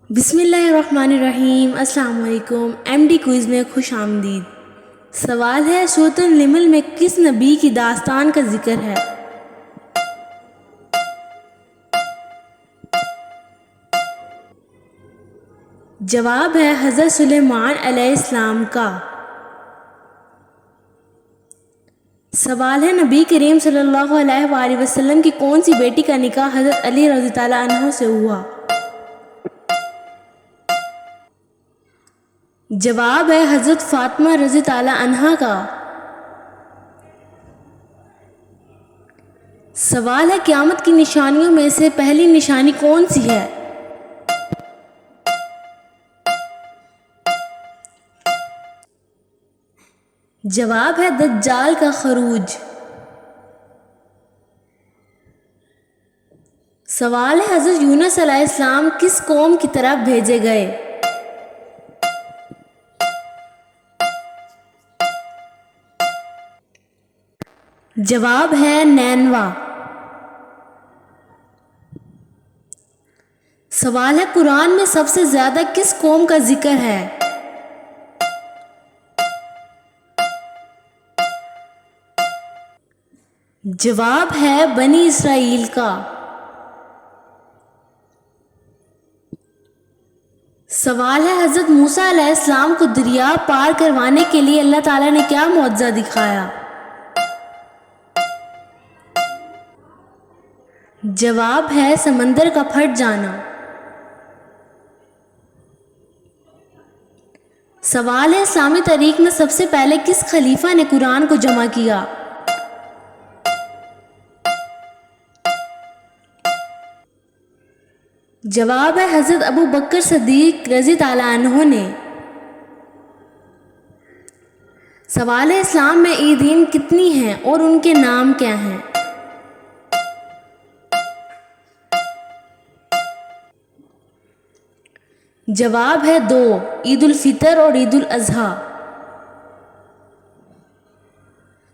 بسم اللہ الرحمن الرحیم۔ السلام علیکم۔ ایم ڈی کوئز میں خوش آمدید۔ سوال ہے، سورۃ النمل میں کس نبی کی داستان کا ذکر ہے؟ جواب ہے حضرت سلیمان علیہ السلام کا۔ سوال ہے، نبی کریم صلی اللہ علیہ وآلہ وسلم کی کون سی بیٹی کا نکاح حضرت علی رضی اللہ عنہ سے ہوا؟ جواب ہے حضرت فاطمہ رضی اللہ عنہا کا۔ سوال ہے، قیامت کی نشانیوں میں سے پہلی نشانی کون سی ہے؟ جواب ہے دجال کا خروج۔ سوال ہے، حضرت یونس علیہ السلام کس قوم کی طرف بھیجے گئے؟ جواب ہے نینوا۔ سوال ہے، قرآن میں سب سے زیادہ کس قوم کا ذکر ہے؟ جواب ہے بنی اسرائیل کا۔ سوال ہے، حضرت موسیٰ علیہ السلام کو دریا پار کروانے کے لیے اللہ تعالیٰ نے کیا معجزہ دکھایا؟ جواب ہے سمندر کا پھٹ جانا۔ سوال ہے، اسلامی تاریخ میں سب سے پہلے کس خلیفہ نے قرآن کو جمع کیا؟ جواب ہے حضرت ابو بکر صدیق رضی اللہ عنہ نے۔ سوال ہے، اسلام میں عیدین کتنی ہیں اور ان کے نام کیا ہیں؟ جواب ہے 2، عید الفطر اور عید الاضحیٰ۔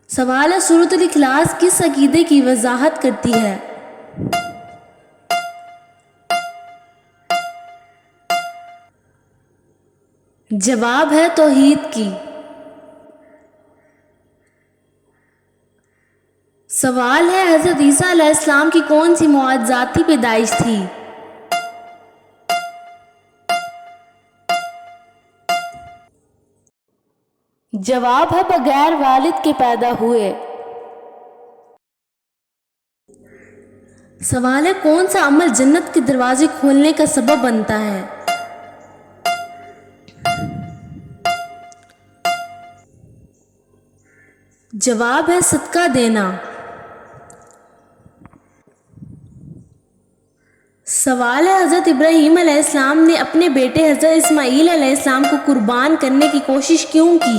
سوال ہے، سورۃ الاخلاص کس عقیدے کی وضاحت کرتی ہے؟ جواب ہے توحید کی۔ سوال ہے، حضرت عیسیٰ علیہ السلام کی کون سی معجزاتی پیدائش تھی؟ جواب ہے بغیر والد کے پیدا ہوئے۔ سوال ہے، کون سا عمل جنت کے دروازے کھولنے کا سبب بنتا ہے؟ جواب ہے صدقہ دینا۔ سوال ہے، حضرت ابراہیم علیہ السلام نے اپنے بیٹے حضرت اسماعیل علیہ السلام کو قربان کرنے کی کوشش کیوں کی؟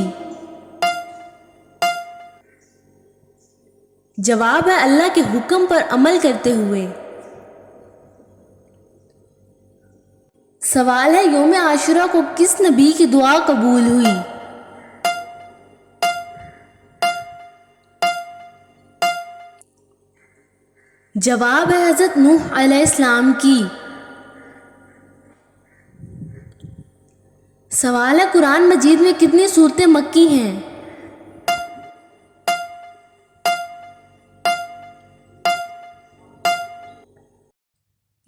جواب ہے اللہ کے حکم پر عمل کرتے ہوئے۔ سوال ہے، یوم عاشوراء کو کس نبی کی دعا قبول ہوئی؟ جواب ہے حضرت نوح علیہ السلام کی۔ سوال ہے، قرآن مجید میں کتنی سورتیں مکی ہیں؟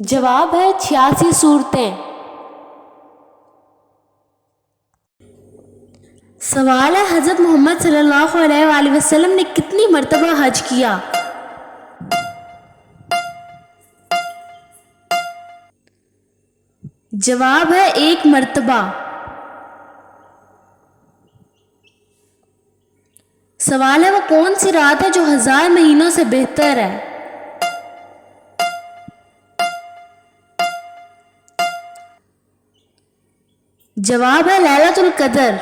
جواب ہے 86 سورتیں۔ سوال ہے، حضرت محمد صلی اللہ علیہ وآلہ وسلم نے کتنی مرتبہ حج کیا؟ جواب ہے 1 مرتبہ۔ سوال ہے، وہ کون سی رات ہے جو 1000 مہینوں سے بہتر ہے؟ جواب ہے لیلۃ القدر۔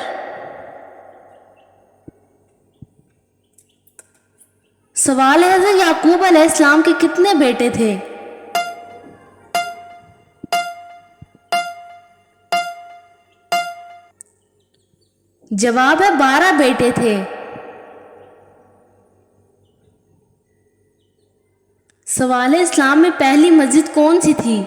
سوال ہے، حضرت یعقوب علیہ السلام کے کتنے بیٹے تھے؟ جواب ہے 12 بیٹے تھے۔ سوال ہے، اسلام میں پہلی مسجد کون سی تھی؟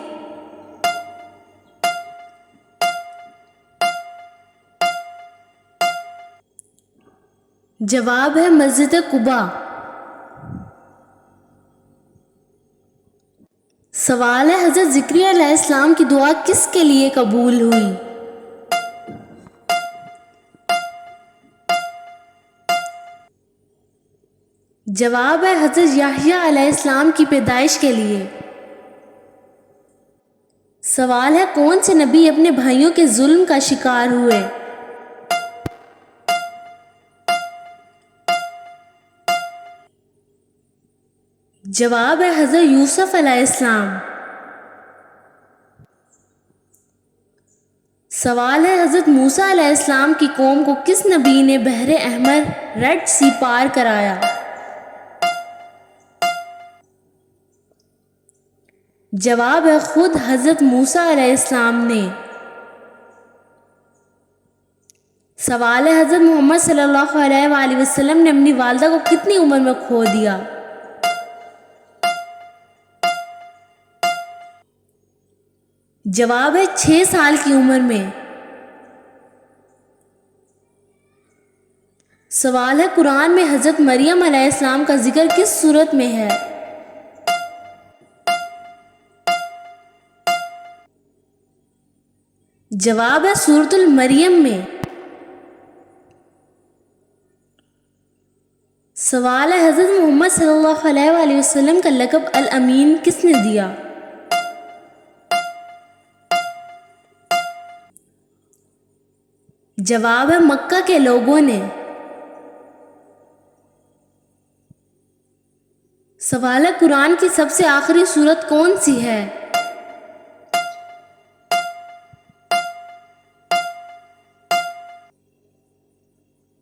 جواب ہے مسجد قباء۔ سوال ہے حضرت زکریا علیہ السلام کی دعا کس کے لیے قبول ہوئی؟ جواب ہے حضرت یحییٰ علیہ السلام کی پیدائش کے لیے۔ سوال ہے کون سے نبی اپنے بھائیوں کے ظلم کا شکار ہوئے؟ جواب ہے حضرت یوسف علیہ السلام۔ سوال ہے حضرت موسیٰ علیہ السلام کی قوم کو کس نبی نے بحر احمر ریڈ سی پار کرایا؟ جواب ہے خود حضرت موسیٰ علیہ السلام نے۔ سوال ہے حضرت محمد صلی اللہ علیہ وآلہ وسلم نے اپنی والدہ کو کتنی عمر میں کھو دیا؟ جواب ہے 6 سال کی عمر میں۔ سوال ہے قرآن میں حضرت مریم علیہ السلام کا ذکر کس سورت میں ہے؟ جواب ہے سورۃ المریم میں۔ سوال ہے حضرت محمد صلی اللہ علیہ وآلہ وسلم کا لقب الامین کس نے دیا؟ جواب ہے مکہ کے لوگوں نے۔ سوال ہے قرآن کی سب سے آخری سورت کون سی ہے؟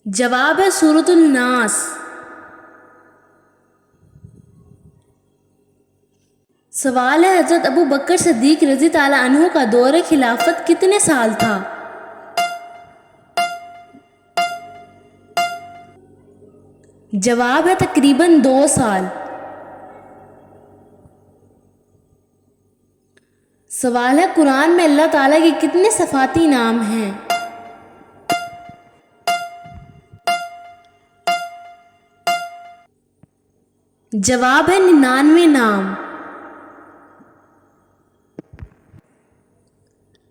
جواب ہے سورۃ الناس۔ سوال ہے حضرت ابو بکر صدیق رضی تعالیٰ عنہ کا دور خلافت کتنے سال تھا؟ جواب ہے تقریباً 2 سال۔ سوال ہے قرآن میں اللہ تعالیٰ کے کتنے صفاتی نام ہیں؟ جواب ہے 99 نام۔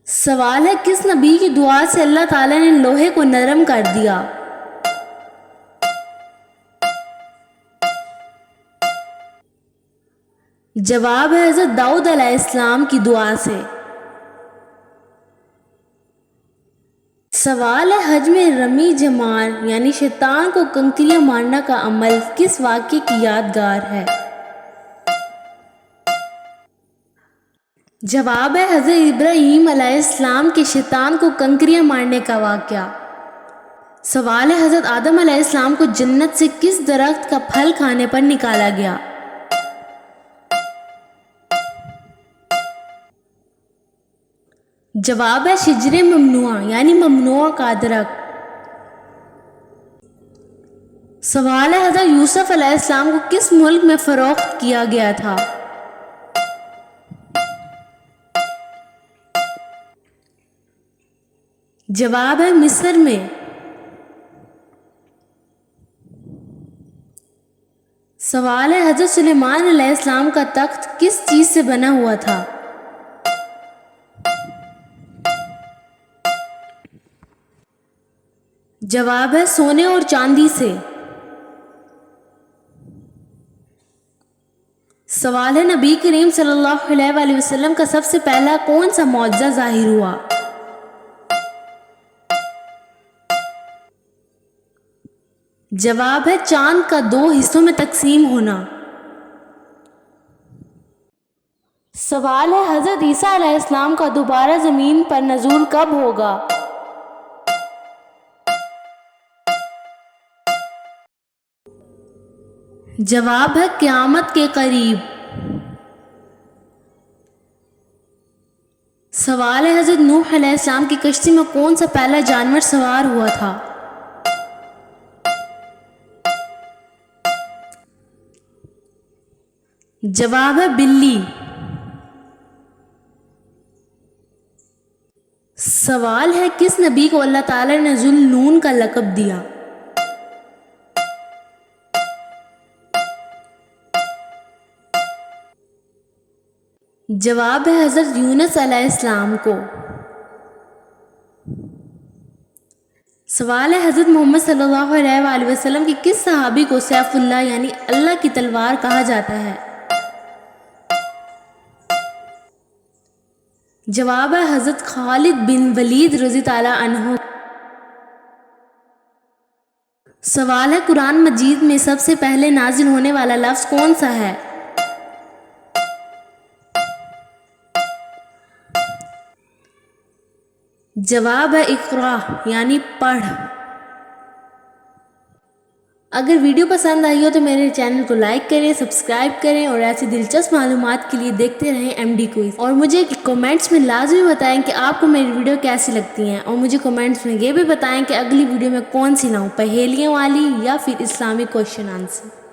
سوال ہے کس نبی کی دعا سے اللہ تعالیٰ نے لوہے کو نرم کر دیا؟ جواب ہے حضرت داؤد علیہ السلام کی دعا سے۔ سوال ہے حج میں رمی جمار یعنی شیطان کو کنکریاں مارنا کا عمل کس واقعے کی یادگار ہے؟ جواب ہے حضرت ابراہیم علیہ السلام کے شیطان کو کنکریاں مارنے کا واقعہ۔ سوال ہے حضرت آدم علیہ السلام کو جنت سے کس درخت کا پھل کھانے پر نکالا گیا؟ جواب ہے شجر ممنوع یعنی ممنوع کا درخت۔ سوال ہے حضرت یوسف علیہ السلام کو کس ملک میں فروخت کیا گیا تھا؟ جواب ہے مصر میں۔ سوال ہے حضرت سلیمان علیہ السلام کا تخت کس چیز سے بنا ہوا تھا؟ جواب ہے سونے اور چاندی سے۔ سوال ہے نبی کریم صلی اللہ علیہ وآلہ وسلم کا سب سے پہلا کون سا معجزہ ظاہر ہوا؟ جواب ہے چاند کا 2 حصوں میں تقسیم ہونا۔ سوال ہے حضرت عیسیٰ علیہ السلام کا دوبارہ زمین پر نزول کب ہوگا؟ جواب ہے قیامت کے قریب۔ سوال ہے حضرت نوح علیہ السلام کی کشتی میں کون سا پہلا جانور سوار ہوا تھا؟ جواب ہے بلی۔ سوال ہے کس نبی کو اللہ تعالی نے ذو النون کا لقب دیا؟ جواب ہے حضرت یونس علیہ السلام کو۔ سوال ہے حضرت محمد صلی اللہ علیہ وآلہ وسلم کی کس صحابی کو سیف اللہ یعنی اللہ کی تلوار کہا جاتا ہے؟ جواب ہے حضرت خالد بن ولید رضی تعالیٰ عنہ۔ سوال ہے قرآن مجید میں سب سے پہلے نازل ہونے والا لفظ کون سا ہے؟ جواب ہے اقرا یعنی پڑھ۔ اگر ویڈیو پسند آئی ہو تو میرے چینل کو لائک کریں، سبسکرائب کریں اور ایسی دلچسپ معلومات کے لیے دیکھتے رہیں ایم ڈی کوئز، اور مجھے کمنٹس میں لازمی بتائیں کہ آپ کو میری ویڈیو کیسی لگتی ہیں، اور مجھے کمنٹس میں یہ بھی بتائیں کہ اگلی ویڈیو میں کون سی لاؤں، پہیلیوں والی یا پھر اسلامی کویشچن آنسر۔